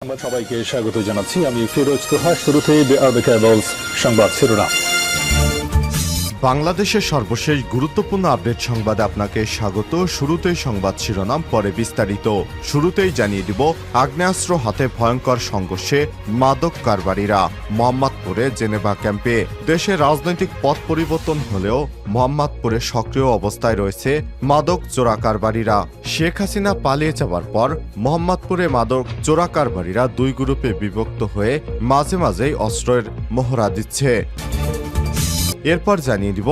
সংবাদ সবাইকে স্বাগত জানাচ্ছি। আমি ফিরোজ তোহা। শুরুতেই সংবাদ শিরোনাম। বাংলাদেশের সর্বশেষ গুরুত্বপূর্ণ আপডেট সংবাদে আপনাকে স্বাগত। শুরুতেই সংবাদ শিরোনাম, পরে বিস্তারিত। শুরুতেই জানিয়ে দিব, আগ্নেয়াস্ত্র হাতে ভয়ঙ্কর সংঘর্ষে মাদক কারবারিরা মোহাম্মদপুরে জেনেভা ক্যাম্পে। দেশে রাজনৈতিক পথ পরিবর্তন হলেও মোহাম্মদপুরে সক্রিয় অবস্থায় রয়েছে মাদক চোরা কারবারিরা। শেখ হাসিনা পালিয়ে যাওয়ার পর মোহাম্মদপুরে মাদক চোরা কারবারিরা দুই গ্রুপে বিভক্ত হয়ে মাঝে মাঝেই অস্ত্রের মহড়া দিচ্ছে। এরপর জানিয়ে দিব,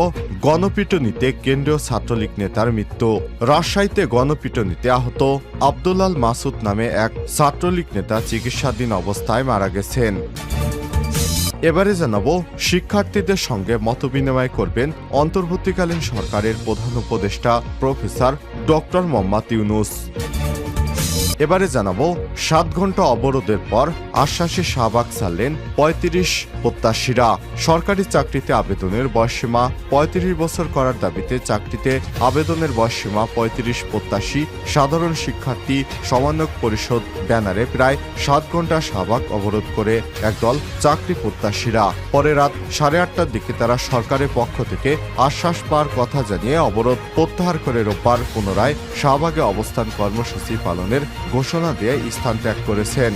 গণপিটুনিতে কেন্দ্রীয় ছাত্রলীগ নেতার মৃত্যু। রাজশাহীতে গণপিটুনিতে আহত আব্দুল আল মাসুদ নামে এক ছাত্রলীগ নেতা চিকিৎসাধীন অবস্থায় মারা গেছেন। এবারে জানাবো, শিক্ষার্থীদের সঙ্গে মতবিনিময় করবেন অন্তর্বর্তীকালীন সরকারের প্রধান উপদেষ্টা প্রফেসর ডক্টর মোহাম্মদ ইউনূস। এবারে জানাবো, 7 ঘন্টা অবরোধের পর আশ্বাসে শাহবাগ ছাড়লেন 35 প্রত্যাশীরা। সরকারি চাকরিতে আবেদনের বয়সসীমা 35 বছর করার দাবিতে চাকরিতে আবেদনের বয়সসীমা 35 প্রত্যাশী সাধারণ শিক্ষার্থী সমন্বয়ক পরিষদ ব্যানারে প্রায় 7 ঘন্টা শাহবাগ অবরোধ করে একদল চাকরি প্রত্যাশীরা। পরে রাত 8:30টার দিকে তারা সরকারের পক্ষ থেকে আশ্বাস পাওয়ার কথা জানিয়ে অবরোধ প্রত্যাহার করে রোববার পুনরায় শাহবাগে অবস্থান কর্মসূচি পালনের ঘোষণা দিয়ে স্থান ত্যাগ করেছেন।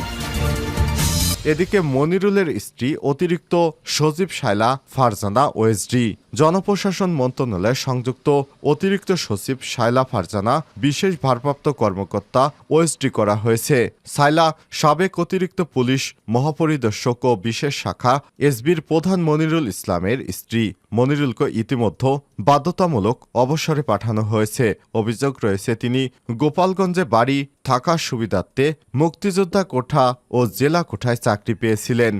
এদিকে মনিরুলের স্ত্রী অতিরিক্ত সচিব শায়লা ফারজানা ওএসডি জনপ্রশাসন মন্ত্রণালয়ের সংযুক্ত অতিরিক্ত সচিব শায়লা ফারজানা বিশেষ ভারপ্রাপ্ত কর্মকর্তা ওএসডি করা হয়েছে। শায়লা সাবেক অতিরিক্ত পুলিশ মহাপরিদর্শক ও বিশেষ শাখা এসবির প্রধান মনিরুল ইসলামের স্ত্রী। মনিরুলকে ইতিমধ্যে বাধ্যতামূলক অবসরে পাঠানো হয়েছে। অভিযোগ রয়েছে তিনি গোপালগঞ্জে বাড়ি থাকার সুবিধার্থে মুক্তিযোদ্ধা কোঠা ও জেলা কোঠায় চাকরি পেয়েছিলেন।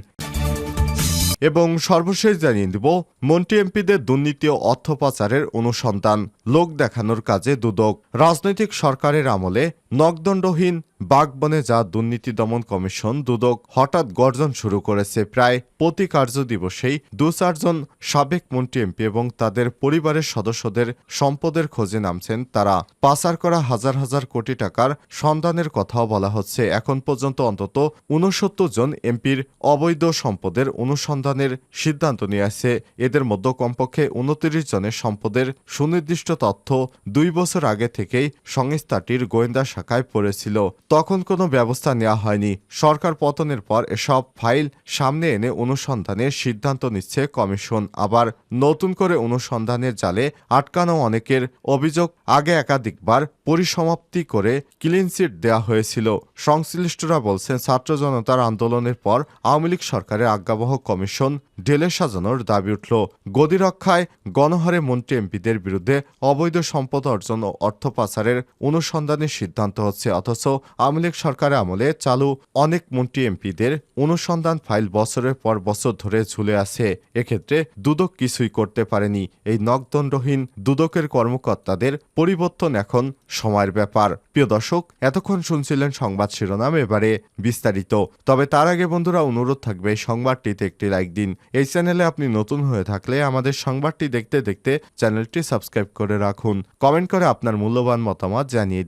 এবং সর্বশেষ জানিয়ে দিব, মন্ত্রী এমপিদের দুর্নীতি ও অর্থ পাচারের অনুসন্ধান, লোক দেখানোর কাজে দুদক। রাজনৈতিক সরকারের আমলে নগদণ্ডহীন বাগবনে যা দুর্নীতি দমন কমিশন দুদক হঠাৎ গর্জন শুরু করেছে। প্রায় প্রতি কার্য দিবসেই 2-4 জন সাবেক মন্ত্রী এমপি এবং তাদের পরিবারের সদস্যদের সম্পদের খোঁজে নামছেন তারা। পাচার করা হাজার হাজার কোটি টাকার সন্ধানের কথাও বলা হচ্ছে। এখন পর্যন্ত অন্তত 69 জন এমপির অবৈধ সম্পদের অনুসন্ধানের সিদ্ধান্ত নিয়েছে। এদের মধ্যে কমপক্ষে 29 জনের সম্পদের সুনির্দিষ্ট তথ্য 2 বছর আগে থেকেই সংস্থাটির গোয়েন্দা শাখায় পড়েছিল। তখন কোনো ব্যবস্থা নেওয়া হয়নি। সরকার পতনের পর এসব ফাইল সামনে এনে অনুসন্ধানের সিদ্ধান্ত নিচ্ছে কমিশন। আবার নতুন করে অনুসন্ধানের জালে আটকানো অনেকের অভিযোগ, আগে একাধিকবার পরিসমাপ্তি করে ক্লিনচিট দেওয়া হয়েছিল। সংশ্লিষ্টরা বলছেন, ছাত্র জনতার আন্দোলনের পর আওয়ামী লীগ সরকারের আজ্ঞাবহ কমিশন ঢেলে সাজানোর দাবি উঠল। গদি রক্ষায় গণহারে মন্ত্রী এমপিদের বিরুদ্ধে অবৈধ সম্পদ অর্জন ও অর্থ পাচারের অনুসন্ধানের সিদ্ধান্ত হচ্ছে। অথচ আওয়ামী লীগ সরকারের আমলে চালু অনেক মন্ত্রী এমপিদের অনুসন্ধান ফাইল বছরের পর বছর ধরে ঝুলে আছে। এক্ষেত্রে দুদক কিছুই করতে পারেনি। এই নগদণ্ডহীন দুদকের কর্মকর্তাদের পরিবর্তন এখন সময়ের ব্যাপার। প্রিয় দর্শক, এতক্ষণ শুনছিলেন সংবাদ শিরোনাম, এবারে বিস্তারিত। তবে তার আগে বন্ধুরা, অনুরোধ থাকবে এই সংবাদটিতে একটি লাইক দিন। এই চ্যানেলে আপনি নতুন হয়ে থাকলে আমাদের সংবাদটি দেখতে দেখতে চ্যানেলটি সাবস্ক্রাইব করে রাখুন। কমেন্ট করে আপনার মূল্যবান মতামত জানিয়ে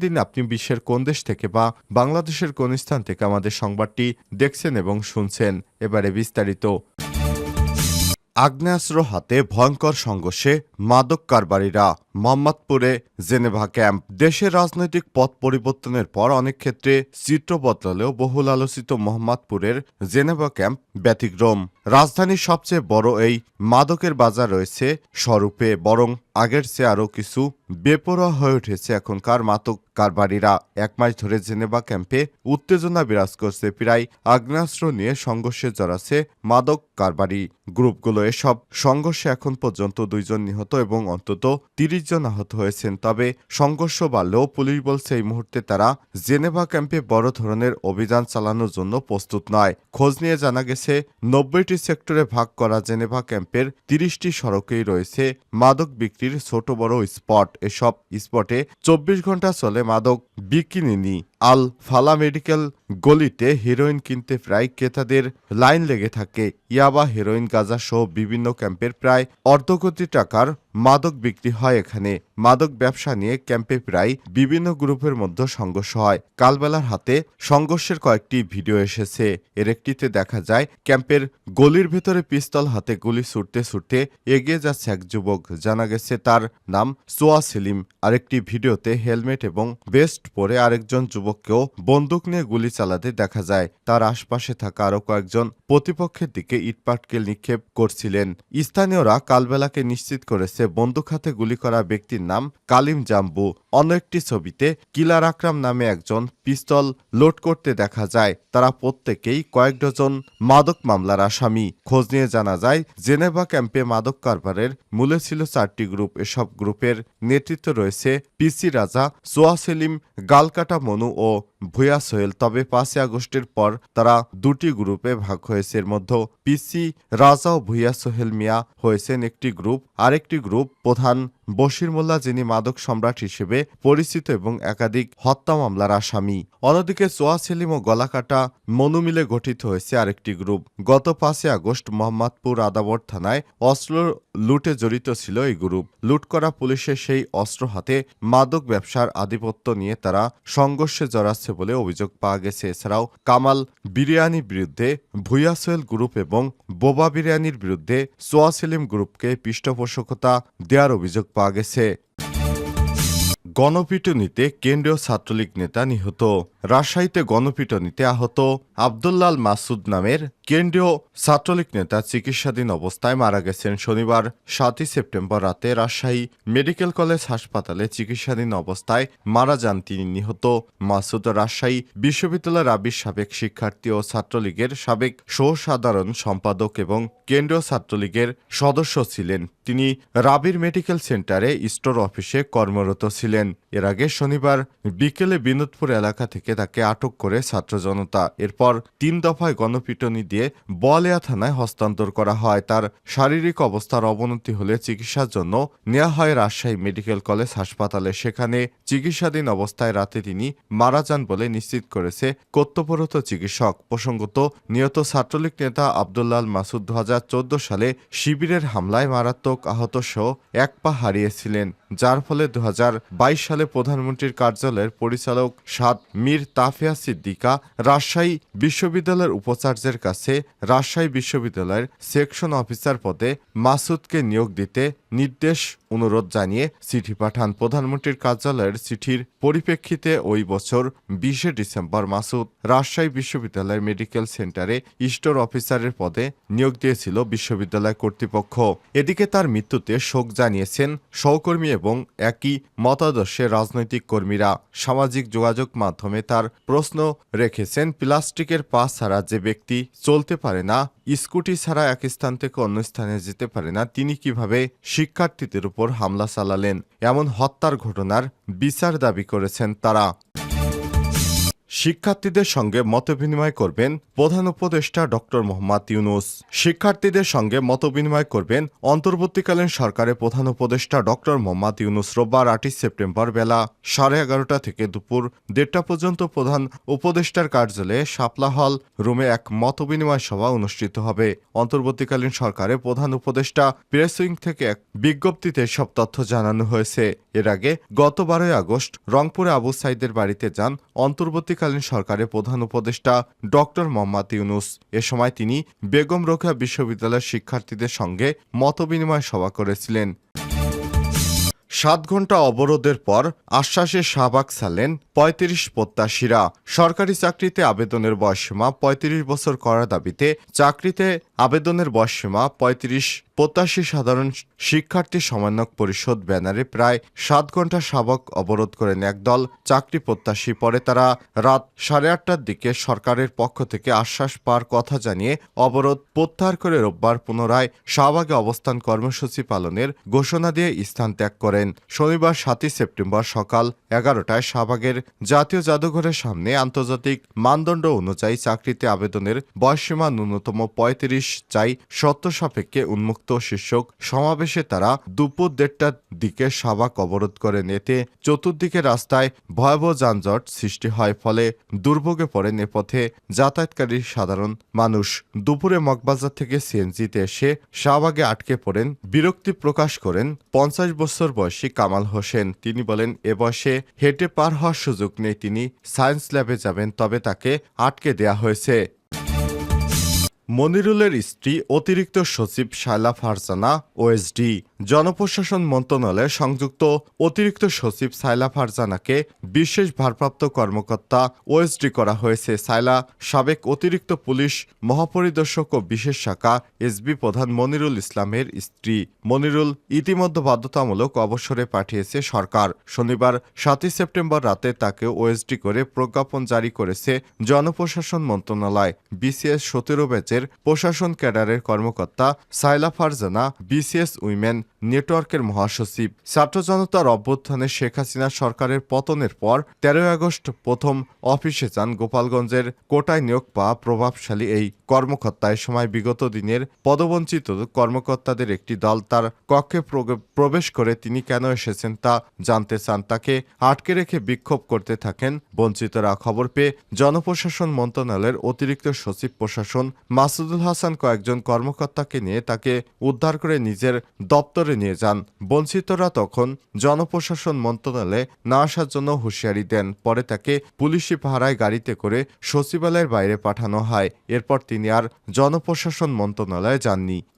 দিন আপনি বিশ্বের কোন দেশ থেকে বা বাংলাদেশের কোন স্থান থেকে আমাদের সংবাদটি দেখছেন এবং শুনছেন। এবারে বিস্তারিত। আগ্নেয়াস্ত্র হাতে ভয়ঙ্কর সংঘর্ষে মাদক কারবারিরা মোহাম্মদপুরে জেনেভা ক্যাম্প। দেশের রাজনৈতিক পথ পরিবর্তনের পর অনেক ক্ষেত্রে চিত্র বদলালেও বহুল আলোচিত মোহাম্মদপুরের জেনেভা ক্যাম্প ব্যতিক্রম। রাজধানীর সবচেয়ে বড় এই মাদকের বাজার রয়েছে স্বরূপে, বরং আগের চেয়ে আরও কিছু বেপরোয়া হয়ে উঠেছে এখনকার মাদক কারবারিরা। 1 মাস ধরে জেনেভা ক্যাম্পে উত্তেজনা বিরাজ করছে। প্রায় আগ্নেয়াস্ত্র নিয়ে সংঘর্ষে জড়াচ্ছে মাদক কারবারি গ্রুপগুলো। এসব সংঘর্ষে এখন পর্যন্ত 2 জন নিহত এবং অন্তত 30 জন আহত হয়েছেন। তবে সংঘর্ষ বাড়লেও পুলিশ বলছে এই মুহূর্তে তারা জেনেভা ক্যাম্পে বড় ধরনের অভিযান চালানোর জন্য প্রস্তুত নয়। খোঁজ নিয়ে জানা গেছে 90টি সেক্টরে ভাগ করা জেনেভা ক্যাম্পের 30টি সড়কেই রয়েছে মাদক বিক্রির ছোট বড় স্পট। এসব স্পটে 24 ঘন্টা চলে মাদক বিকিনি। আল ফালা মেডিকেল গলিতে হেরোইন কিনতে প্রায় ক্রেতাদের লাইন লেগে থাকে। ইয়াবা, হেরোইন, গাঁজা সহ বিভিন্ন ক্যাম্পের প্রায় অর্ধ কোটি টাকার মাদক বিক্রি হয় এখানে। মাদক ব্যবসা নিয়ে ক্যাম্পে প্রায় বিভিন্ন গ্রুপের মধ্যে সংঘর্ষ হয়। কালবেলার হাতে সংঘর্ষের কয়েকটি ভিডিও এসেছে। এর একটিতে দেখা যায় ক্যাম্পের গলির ভেতরে পিস্তল হাতে গুলি ছুটতে ছুটতে এগিয়ে যাচ্ছে এক যুবক। জানা গেছে তার নাম সোয়া সেলিম। আরেকটি ভিডিওতে হেলমেট এবং ভেস্ট পরে আরেকজন যুবককেও বন্দুক নিয়ে গুলি চালাতে দেখা যায়। তার আশপাশে থাকা আরও কয়েকজন প্রতিপক্ষের দিকে ইটপাটকেল নিক্ষেপ করছিলেন। স্থানীয়রা কালবেলাকে নিশ্চিত করেছে বন্দুক হাতে গুলি করা ব্যক্তির নাম কালিম জাম্বু। অন্য একটি ছবিতে কিলার আকরাম নামে একজন পিস্তল লোড করতে দেখা যায়। তারা প্রত্যেকেই কয়েক ডজন মাদক মামলার আসামি। খোঁজ নিয়ে জানা যায় জেনেভা ক্যাম্পে মাদক কারবারের মূলে ছিল 4টি গ্রুপ। এসব গ্রুপের নেতৃত্ব রয়েছে পিসি রাজা, সোয়া সেলিম, গালকাটা মনু ও ভুয়া সোহেল। তবে 5 আগস্টের পর তারা দুটি গ্রুপে ভাগ হয়েছে। এর মধ্যে পিসি রাজা ও ভুয়া সোহেল মিয়া হয়েছেন একটি গ্রুপ। আরেকটি গ্রুপ প্রধান বশির মোল্লা, যিনি মাদক সম্রাট হিসেবে পরিচিত এবং একাধিক হত্যা মামলার আসামি। অন্যদিকে সোয়া সেলিম ও গলাকাটা মনু মিলে গঠিত হয়েছে আরেকটি গ্রুপ। গত 5 আগস্ট মোহাম্মদপুর আদাবর থানায় অস্ত্র লুটে জড়িত ছিল এই গ্রুপ। লুট করা পুলিশের সেই অস্ত্র হাতে মাদক ব্যবসার আধিপত্য নিয়ে তারা সংঘর্ষে জড়াচ্ছে বলে অভিযোগ পাওয়া গেছে। এছাড়াও কামাল বিরিয়ানির বিরুদ্ধে ভুয়া সোহেল গ্রুপ এবং বোবা বিরিয়ানির বিরুদ্ধে সোয়া সেলিম গ্রুপকে পৃষ্ঠপোষকতা দেওয়ার অভিযোগ পাওয়া গেছে। গণপিটুনিতে কেন্দ্রীয় ছাত্রলীগ নেতা নিহত। রাজশাহীতে গণপিটুনিতে আহত আব্দুল্লাল মাসুদ নামের কেন্দ্রীয় ছাত্রলীগ নেতা চিকিৎসাধীন অবস্থায় মারা গেছেন। শনিবার 7 সেপ্টেম্বর রাতে রাজশাহী মেডিকেল কলেজ হাসপাতালে চিকিৎসাধীন অবস্থায় মারা যান তিনি। নিহত মাসুদ রাজশাহী বিশ্ববিদ্যালয়ের রাবির সাবেক শিক্ষার্থী ও ছাত্রলীগের সাবেক সহ-সাধারণ সম্পাদক এবং কেন্দ্রীয় ছাত্রলীগের সদস্য ছিলেন। তিনি রাবির মেডিকেল সেন্টারে স্টোর অফিসে কর্মরত ছিলেন। এর আগে শনিবার বিকেলে বিনোদপুর এলাকা থেকে তাকে আটক করে ছাত্র জনতা। এরপর 3 দফায় গণপিটুনি দিয়ে বোয়ালিয়া থানায় হস্তান্তর করা হয়। তার শারীরিক অবস্থার অবনতি হলে চিকিৎসার জন্য নেওয়া হয় রাজশাহী মেডিকেল কলেজ হাসপাতালে। সেখানে চিকিৎসাধীন অবস্থায় রাতে তিনি মারা যান বলে নিশ্চিত করেছে কর্তব্যরত চিকিৎসক। প্রসঙ্গত, নিহত ছাত্রলীগ নেতা আব্দুল্লাল মাসুদ 2014 সালে শিবিরের হামলায় মারাত্মক আহত সহ এক পা হারিয়েছিলেন, যার ফলে 2022 সালে প্রধানমন্ত্রীর কার্যালয়ের পরিচালক সাদ মীর তাফিয়া সিদ্দিকা রাজশাহী বিশ্ববিদ্যালয়ের উপাচার্যের কাছে রাজশাহী বিশ্ববিদ্যালয়ের সেকশন অফিসার পদে মাসুদকে নিয়োগ দিতে নির্দেশ অনুরোধ জানিয়ে চিঠি পাঠান। প্রধানমন্ত্রীর কার্যালয়ের চিঠির পরিপ্রেক্ষিতে ওই বছর 20 ডিসেম্বর মাসুদ রাজশাহী বিশ্ববিদ্যালয়ের মেডিকেল সেন্টারে স্টোর অফিসারের পদে নিয়োগ দিয়েছিল বিশ্ববিদ্যালয় কর্তৃপক্ষ। এদিকে তার মৃত্যুতে শোক জানিয়েছেন সহকর্মী এবং একই মতাদর্শের রাজনৈতিক কর্মীরা। সামাজিক যোগাযোগ মাধ্যমে তার প্রশ্ন রেখেছেন, প্লাস্টিকের পা ছাড়া যে ব্যক্তি চলতে পারে না, স্কুটি ছাড়া এক স্থান থেকে অন্য স্থানে যেতে পারে না, তিনি কিভাবে শিক্ষার্থীদের উপর হামলা চালালেন? এমন হত্যার ঘটনার বিচার দাবি করেছেন তারা। শিক্ষার্থীদের সঙ্গে মতবিনিময় করবেন প্রধান উপদেষ্টা ডক্টর মোহাম্মদ ইউনূস। শিক্ষার্থীদের সঙ্গে মতবিনিময় করবেন অন্তর্বর্তীকালীন সরকারের প্রধান উপদেষ্টা ডক্টর মোহাম্মদ ইউনূস। রোববার 28 সেপ্টেম্বর বেলা 11:30 থেকে দুপুর 1:30 পর্যন্ত প্রধান উপদেষ্টার কার্যালয়ে শাপলা হল রুমে এক মতবিনিময় সভা অনুষ্ঠিত হবে। অন্তর্বর্তীকালীন সরকারের প্রধান উপদেষ্টা প্রেস উইং থেকে এক বিজ্ঞপ্তিতে সব তথ্য জানানো হয়েছে। এর আগে গত 12 আগস্ট রংপুরে আবু সাইদের বাড়িতে যান অন্তর্বর্তীকালীন সরকারের প্রধান উপদেষ্টা ডক্টর মোহাম্মদ ইউনূস। এ সময় তিনি বেগম রোকেয়া বিশ্ববিদ্যালয়ের শিক্ষার্থীদের সঙ্গে মতবিনিময় সভা করেছিলেন। 7 ঘন্টা অবরোধের পর আশ্বাসে শাহবাগ ছাড়লেন 35 প্রত্যাশীরা। সরকারি চাকরিতে আবেদনের বয়সসীমা 35 বছর করার দাবিতে চাকরিতে আবেদনের বয়সসীমা 35 প্রত্যাশী সাধারণ শিক্ষার্থী সমন্বয়ক পরিষদ ব্যানারে প্রায় 7 ঘন্টা শাহবাগ অবরোধ করেন একদল চাকরি প্রত্যাশী। পরে তারা রাত 8:30টার দিকে সরকারের পক্ষ থেকে আশ্বাস পাওয়ার কথা জানিয়ে অবরোধ প্রত্যাহার করে রোববার পুনরায় শাহবাগে অবস্থান কর্মসূচি পালনের ঘোষণা দিয়ে স্থান ত্যাগ করেন। শনিবার 7 সেপ্টেম্বর সকাল 11টায় শাহবাগের জাতীয় জাদুঘরের সামনে আন্তর্জাতিক মানদণ্ড অনুযায়ী চাকরিতে আবেদনের বয়সসীমা ন্যূনতম 35 চাই শর্ত সাপেক্ষে উন্মুক্ত মুক্ত শীর্ষক সমাবেশে তারা দুপুর 1:30টার দিকে শাহবাগ অবরোধ করে নেতে চতুর্দিকে রাস্তায় ভয়াবহ যানজট সৃষ্টি হয়, ফলে দুর্ভোগে পড়েন এ পথে যাতায়াতকারী সাধারণ মানুষ। দুপুরে মগবাজার থেকে সিএনজিতে এসে শাহবাগে আটকে পড়েন। বিরক্তি প্রকাশ করেন 50 বছর বয়সী কামাল হোসেন। তিনি বলেন, এ বয়সে হেঁটে পার হওয়ার সুযোগ নেই। তিনি সায়েন্স ল্যাবে যাবেন, তবে তাকে আটকে দেয়া হয়েছে। মনিরুলের স্ত্রী অতিরিক্ত সচিব শায়লা ফারজানা ওএসডি। জনপ্রশাসন মন্ত্রণালয়ের সংযুক্ত অতিরিক্ত সচিব শায়লা ফারজানাকে বিশেষ ভারপ্রাপ্ত কর্মকর্তা ওএসডি করা হয়েছে। শায়লা সাবেক অতিরিক্ত পুলিশ মহাপরিদর্শক ও বিশেষ শাখা এসবি প্রধান মনিরুল ইসলামের স্ত্রী। মনিরুল ইতিমধ্যে বাধ্যতামূলক অবসরে পাঠিয়েছে সরকার। শনিবার 7 সেপ্টেম্বর রাতে তাকে ওএসডি করে প্রজ্ঞাপন জারি করেছে জনপ্রশাসন মন্ত্রণালয়। বিসিএস 17 ব্যাচের প্রশাসন ক্যাডারের কর্মকর্তা শায়লা ফারজানা বিসিএস উইমেন নেটওয়ার্কের মহাসচিব। ছাত্র জনতার অভ্যুত্থানে শেখ হাসিনা সরকারের পতনের পর 13 আগস্ট প্রথম অফিসে যান গোপালগঞ্জের কোটায় নিয়োগ পাওয়া প্রভাবশালী এই কর্মকর্তা। এ সময় বিগত দিনের পদবঞ্চিত কর্মকর্তাদের একটি দল তার কক্ষে প্রবেশ করে তিনি কেন এসেছেন তা জানতে চান। তাকে আটকে রেখে বিক্ষোভ করতে থাকেন বঞ্চিতরা। খবর পেয়ে জনপ্রশাসন মন্ত্রণালয়ের অতিরিক্ত সচিব প্রশাসন মাসুদুল হাসান কয়েকজন কর্মকর্তাকে নিয়ে তাকে উদ্ধার করে নিজের দপ্তরে নিয়ে যান। বঞ্চিতরা তখন জনপ্রশাসন মন্ত্রণালয়ে না আসার জন্য হুঁশিয়ারি দেন। পরে তাকে পুলিশি পাহারায় গাড়িতে করে সচিবালয়ের বাইরে পাঠানো হয়। এরপর তিনি আর জনপ্রশাসন মন্ত্রণালয়ে যাননি।